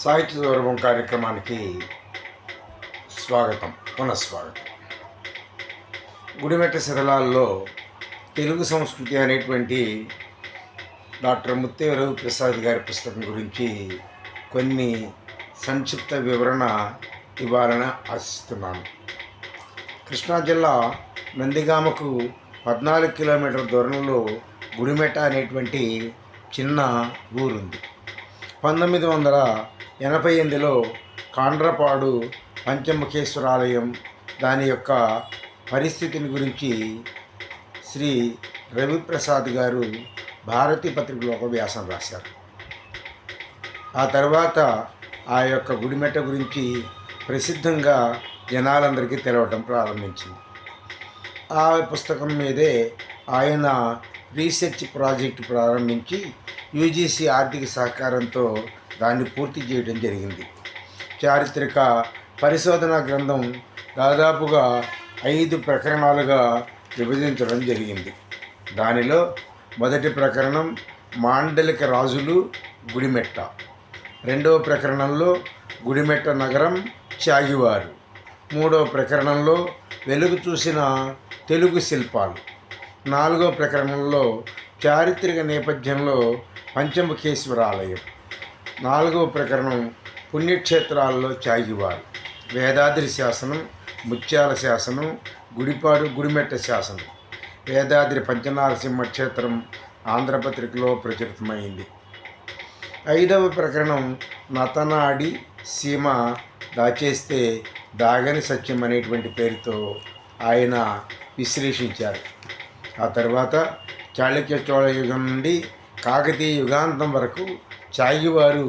సాహిత్య గౌరవం కార్యక్రమానికి పునఃస్వాగతం. గుడిమెట్ట శిథిలాల్లో తెలుగు సంస్కృతి అనేటువంటి డాక్టర్ ముత్తేవి రవిప్రసాద్ గారి పుస్తకం గురించి కొన్ని సంక్షిప్త వివరణ ఇవ్వాలని ఆశిస్తున్నాను. కృష్ణా జిల్లా నందిగామకు 14 కిలోమీటర్ల దూరంలో గుడిమెట్ట అనేటువంటి చిన్న ఊరుంది. 1988లో కాండ్రపాడు పంచముఖేశ్వరాలయం దాని యొక్క పరిస్థితిని గురించి శ్రీ రవిప్రసాద్ గారు భారతీ పత్రికలో ఒక వ్యాసం రాశారు. ఆ తర్వాత ఆ యొక్క గుడిమెట్ట గురించి ప్రసిద్ధంగా జనాలందరికీ తెలవటం ప్రారంభించింది. ఆ పుస్తకం మీదే ఆయన రీసెర్చ్ ప్రాజెక్టు ప్రారంభించి యూజీసీ ఆర్థిక సహకారంతో దాన్ని పూర్తి చేయడం జరిగింది. చారిత్రక పరిశోధనా గ్రంథం దాదాపుగా 5 ప్రకరణాలుగా విభజించడం జరిగింది. దానిలో మొదటి ప్రకరణం మాండలిక రాజులు గుడిమెట్ట, రెండవ ప్రకరణంలో గుడిమెట్ట నగరం చాగివారు, మూడవ ప్రకరణంలో వెలుగు చూసిన తెలుగు శిల్పాలు, నాలుగవ ప్రకరణంలో చారిత్రక నేపథ్యంలో పంచముఖేశ్వరాలయం, నాలుగవ ప్రకరణం పుణ్యక్షేత్రాల్లో చాగివారు, వేదాద్రి శాసనం, ముత్యాల శాసనం, గుడిమెట్ట శాసనం, వేదాద్రి పంచనారసింహ క్షేత్రం ఆంధ్రపత్రికలో ప్రచురితమైంది. ఐదవ ప్రకరణం నతనాడి సీమ దాచేస్తే దాగని సత్యం అనేటువంటి పేరుతో ఆయన విశ్లేషించారు. ఆ తర్వాత చాళుక్య చోళ యుగం నుండి కాకతీయ యుగాంతం వరకు చాగివారు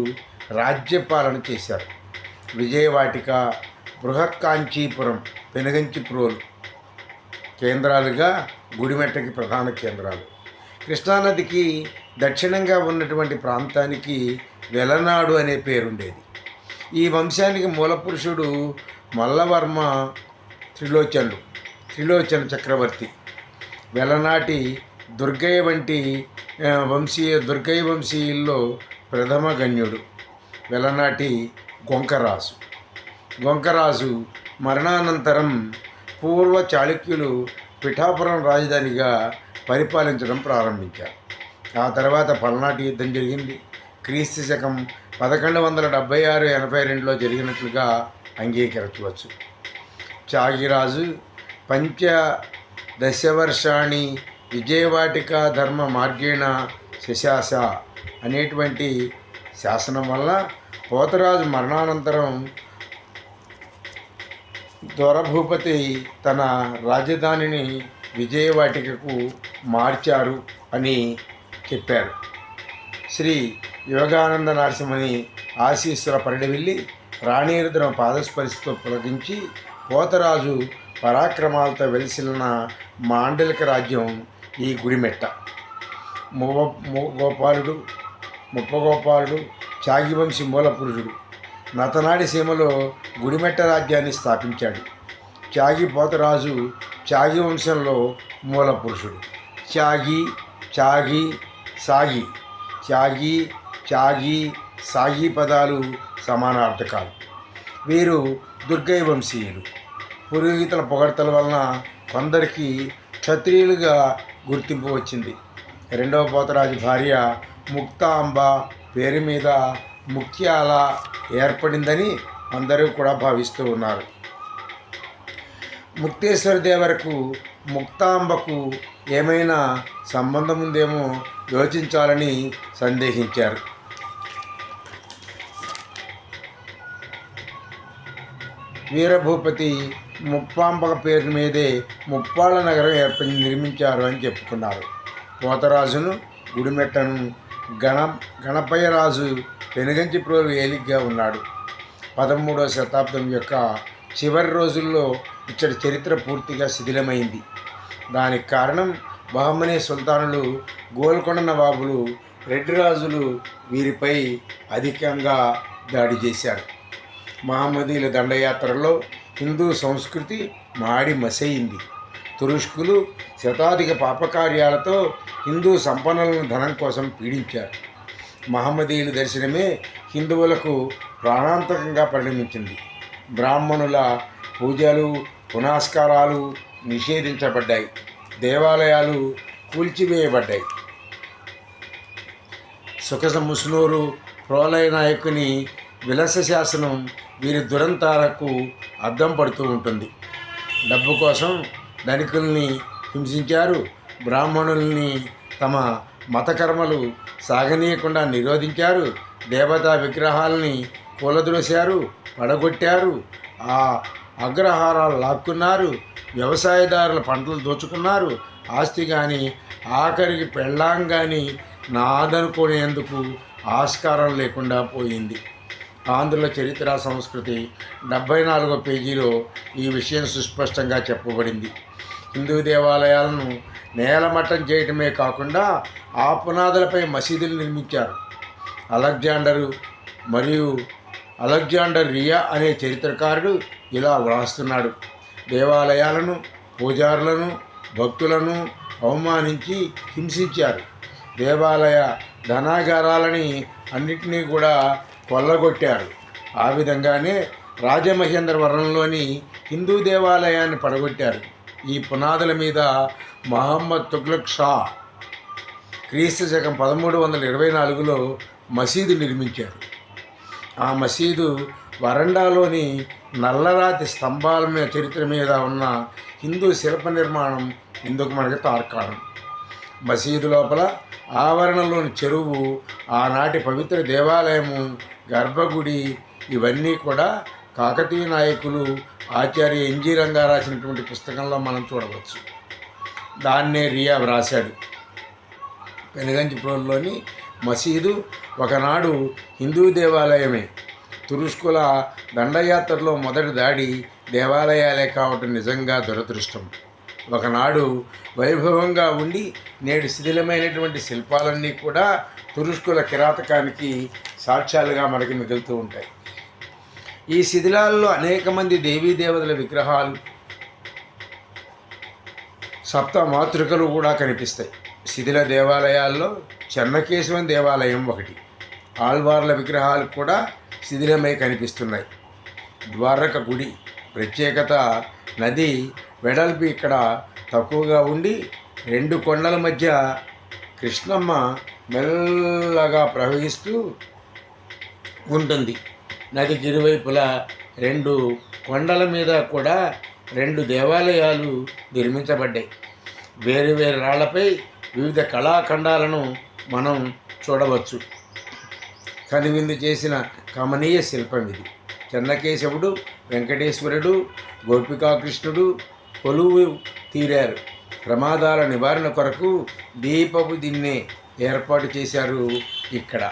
రాజ్యపాలన చేశారు. విజయవాటిక, బృహత్ కాంచీపురం, పెనుగంచిప్రోలు కేంద్రాలుగా గుడిమెట్టకి ప్రధాన కేంద్రాలు. కృష్ణానదికి దక్షిణంగా ఉన్నటువంటి ప్రాంతానికి వెలనాడు అనే పేరుండేది. ఈ వంశానికి మూలపురుషుడు మల్లవర్మ త్రిలోచన చక్రవర్తి. వెలనాటి దుర్గయ్య వంశీయుల్లో ప్రథమ గణ్యుడు వెలనాటి గొంకరాజు మరణానంతరం పూర్వ చాళుక్యులు పిఠాపురం రాజధానిగా పరిపాలించడం ప్రారంభించారు. ఆ తర్వాత పల్నాటి యుద్ధం జరిగింది. క్రీస్తు శకం 1176-82లో జరిగినట్లుగా అంగీకరించవచ్చు. చాగిరాజు పంచదశవర్షాణి విజయవాటిక ధర్మ మార్గేణ శశాస అనేటువంటి శాసనం వల్ల పోతరాజు మరణానంతరం దొరభూపతి తన రాజధానిని విజయవాటికకు మార్చారు అని చెప్పారు. శ్రీ యోగానంద నరసింహని ఆశీస్సుల పరిడవిల్లి రాణీరుద్ర పాదస్పరిశతో పులకించి పోతరాజు పరాక్రమాలతో వెలిసిన మాండలిక రాజ్యం ఈ గుడిమెట్ట. ముప్పగోపాలుడు చాగివంశి మూలపురుషుడు నతనాడి సీమలో గుడిమెట్ట రాజ్యాన్ని స్థాపించాడు. పోతరాజు చాగి వంశంలో మూలపురుషుడు. సాగి పదాలు సమానార్థకాలు. వీరు దుర్గయ్య వంశీయులు. పురోహితుల పొగడ్తల వలన కొందరికి క్షత్రియులుగా గుర్తింపు వచ్చింది. రెండవ పోతరాజు భార్య ముక్తాంబ పేరు మీద ముత్యాల ఏర్పడిందని అందరూ కూడా భావిస్తూ ఉన్నారు. ముక్తేశ్వర దేవరకు ముక్తాంబకు ఏమైనా సంబంధం ఉందేమో యోచించాలని సందేహించారు. వీరభూపతి ముప్పాంబ పేరు మీదే ముప్పాళ్ళ నగరం నిర్మించారు అని చెప్పుకున్నారు. పోతరాజును గుడిమెట్టను గణపయ్యరాజు పెనుగంచిప్రోలు ఏలిగ్గా ఉన్నాడు. 13వ శతాబ్దం యొక్క చివరి రోజుల్లో ఇచ్చటి చరిత్ర పూర్తిగా శిథిలమైంది. దానికి కారణం బహమనీ సుల్తానులు, గోల్కొండ నవాబులు, రెడ్డి రాజులు వీరిపై అధికంగా దాడి చేశారు. మహమ్మదీల దండయాత్రలో హిందూ సంస్కృతి మాడి మసయింది. తురుష్కులు శతాధిక పాపకార్యాలతో హిందూ సంపన్నులను ధనం కోసం పీడించారు. మహమ్మదీయుల దర్శనమే హిందువులకు ప్రాణాంతకంగా పరిణమించింది. బ్రాహ్మణుల పూజలు పునస్కారాలు నిషేధించబడ్డాయి. దేవాలయాలు కూల్చివేయబడ్డాయి. ముస్నూరు ప్రోలయ నాయకుని విలస శాసనం వీరి దురంతాలకు అద్దం పడుతూ ఉంటుంది. డబ్బు కోసం ధనికుల్ని హింసించారు. బ్రాహ్మణుల్ని తమ మతకర్మలు సాగనీయకుండా నిరోధించారు. దేవతా విగ్రహాలని కూలద్రోశారు, పడగొట్టారు. ఆ అగ్రహారాలు లాక్కున్నారు. వ్యవసాయదారుల పంటలు దోచుకున్నారు. ఆస్తి కానీ ఆఖరికి పెళ్ళాం కానీ నాదనుకునేందుకు ఆస్కారం లేకుండా పోయింది. ఆంధ్రుల చరిత్ర సంస్కృతి 74వ పేజీలో ఈ విషయం సుస్పష్టంగా చెప్పబడింది. హిందూ దేవాలయాలను నేలమట్టం చేయటమే కాకుండా ఆ పునాదులపై మసీదులు నిర్మించారు. అలెగ్జాండర్ రియా అనే చరిత్రకారుడు ఇలా వ్రాస్తున్నాడు: దేవాలయాలను, పూజారులను, భక్తులను అవమానించి హింసించారు. దేవాలయ ధనాగారాలని అన్నిటినీ కూడా కొల్లగొట్టారు. ఆ విధంగానే రాజమహేంద్రవరంలోని హిందూ దేవాలయాన్ని పడగొట్టారు. ఈ పునాదుల మీద మహమ్మద్ తుగ్లక్ షా క్రీస్తు శకం 1324లో మసీదు నిర్మించారు. ఆ మసీదు వరండాలోని నల్లరాతి స్తంభాల మీద చరిత్ర మీద ఉన్న హిందూ శిల్ప నిర్మాణం ఇందుకు మనకి తార్కాణం. మసీదు లోపల ఆవరణలోని చెరువు, ఆనాటి పవిత్ర దేవాలయము, గర్భగుడి ఇవన్నీ కూడా కాకతీయ నాయకులు ఆచార్య ఎన్జి రంగా రాసినటువంటి పుస్తకంలో మనం చూడవచ్చు. దాన్నే రియా వ్రాశాడు. పెనుగంచిప్రోలులోని మసీదు ఒకనాడు హిందూ దేవాలయమే. తురుష్కుల దండయాత్రలో మొదటి దాడి దేవాలయాలే కావటం నిజంగా దురదృష్టం. ఒకనాడు వైభవంగా ఉండి నేడు శిథిలమైనటువంటి శిల్పాలన్నీ కూడా తురుష్కుల కిరాతకానికి సాక్ష్యాలుగా మనకి మిగులుతూ ఉంటాయి. ఈ శిథిలాల్లో అనేక మంది దేవీదేవతల విగ్రహాలు, సప్త మాతృకలు కూడా కనిపిస్తాయి. శిథిల దేవాలయాల్లో చెన్నకేశవం దేవాలయం ఒకటి. ఆళ్వార్ల విగ్రహాలు కూడా శిథిలమై కనిపిస్తున్నాయి. ద్వారక గుడి ప్రత్యేకత నది వెడల్పు ఇక్కడ తక్కువగా ఉండి 2 కొండల మధ్య కృష్ణమ్మ మెల్లగా ప్రవహిస్తూ ఉంటుంది. నదికి ఇరువైపులా 2 కొండల మీద కూడా 2 దేవాలయాలు నిర్మించబడ్డాయి. వేరు వేరు రాళ్లపై వివిధ కళాఖండాలను మనం చూడవచ్చు. కనువిందు చేసిన కమనీయ శిల్పం ఇది. చెన్నకేశవుడు, వెంకటేశ్వరుడు, గోపికాకృష్ణుడు కొలువు తీరారు. ప్రమాదాల నివారణ కొరకు దీపపు దిన్నె ఏర్పాటు చేశారు. ఇక్కడ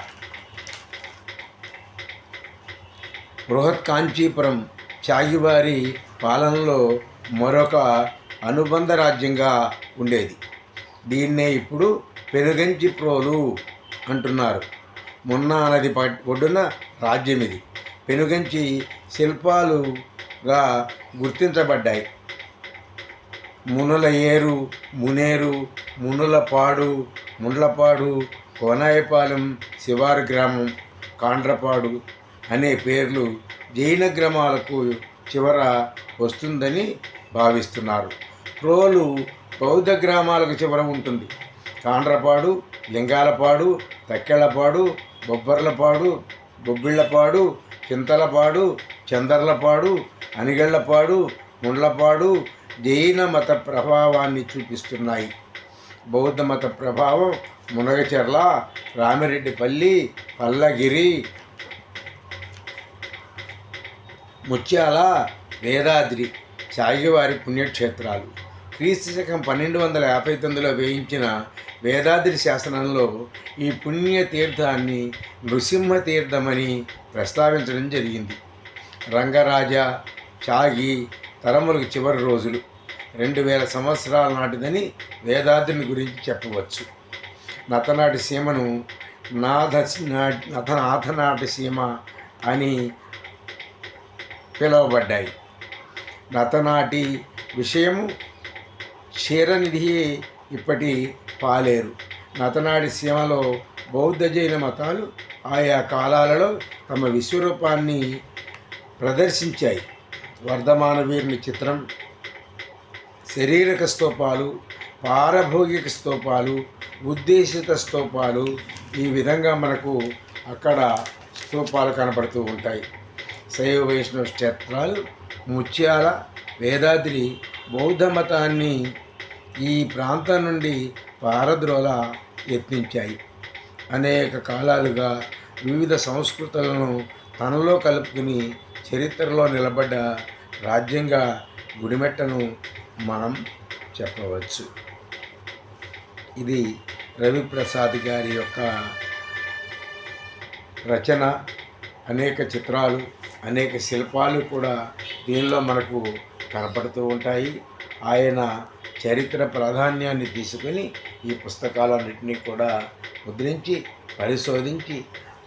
బృహత్ కాంచీపురం చాగివారి పాలనలో మరొక అనుబంధ రాజ్యంగా ఉండేది. దీన్నే ఇప్పుడు పెనుగంచిప్రోలు అంటున్నారు. మున్నా నది ఒడ్డున రాజ్యం ఇది. పెనుగంచి శిల్పాలుగా గుర్తించబడ్డాయి. మునుల ఏరు, మునేరు, మునులపాడు, ముండ్లపాడు, కోనాయపాలెం, శివారు గ్రామం, కాండ్రపాడు అనే పేర్లు జైన గ్రామాలకు చివర వస్తుందని భావిస్తున్నారు. ప్రోలు బౌద్ధ గ్రామాలకు చివర ఉంటుంది. కాండ్రపాడు, లింగాలపాడు, తక్కెళ్ళపాడు, బొబ్బర్లపాడు, బొబ్బిళ్లపాడు, చింతలపాడు, చందర్లపాడు, అనిగళ్లపాడు, ముండ్లపాడు జైన మత ప్రభావాన్ని చూపిస్తున్నాయి. బౌద్ధ మత ప్రభావం మునగచెర్ల, రామిరెడ్డిపల్లి, పల్లగిరి, ముత్యాల, వేదాద్రి చాగివారి పుణ్యక్షేత్రాలు. క్రీస్తు శకం 1259లో వేయించిన వేదాద్రి శాసనంలో ఈ పుణ్యతీర్థాన్ని నృసింహతీర్థమని ప్రస్తావించడం జరిగింది. రంగరాజ చాగి తరములకు చివరి రోజులు 2000 సంవత్సరాల నాటిదని వేదాద్రిని గురించి చెప్పవచ్చు. నతనాటి సీమను నాథనాటి సీమ అని పిలువబడ్డాయి. నతనాటి విషయము క్షీరనిధియే ఇప్పటి పాలేరు. నతనాటి సీమలో బౌద్ధ జైన మతాలు ఆయా కాలాలలో తమ విశ్వరూపాన్ని ప్రదర్శించాయి. వర్ధమాన వీరుని చిత్రం, శారీరక స్తూపాలు, పారభౌగిక స్తూపాలు, ఉద్దేశిత స్తూపాలు, ఈ విధంగా మనకు అక్కడ స్తూపాలు కనపడుతూ ఉంటాయి. శైవ వైష్ణవ క్షేత్రాలు ముత్యాల, వేదాద్రి బౌద్ధ మతాన్ని ఈ ప్రాంతం నుండి పారద్రోల యత్నించాయి. అనేక కాలాలుగా వివిధ సంస్కృతులను తనలో కలుపుకుని చరిత్రలో నిలబడ్డ రాజ్యంగా గుడిమెట్టను మనం చెప్పవచ్చు. ఇది రవిప్రసాద్ గారి యొక్క రచన. అనేక చిత్రాలు, అనేక శిల్పాలు కూడా దీనిలో మనకు కనపడుతూ ఉంటాయి. ఆయన చరిత్ర ప్రాధాన్యాన్ని తీసుకొని ఈ పుస్తకాలన్నింటినీ కూడా ముద్రించి పరిశోధించి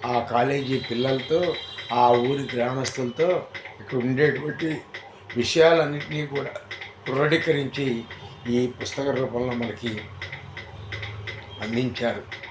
ఆ కాలేజీ పిల్లలతో, ఆ ఊరి గ్రామస్తులతో ఇక్కడ ఉండేటువంటి విషయాలన్నింటినీ కూడా క్రోడీకరించి ఈ పుస్తక రూపంలో మనకి అందించారు.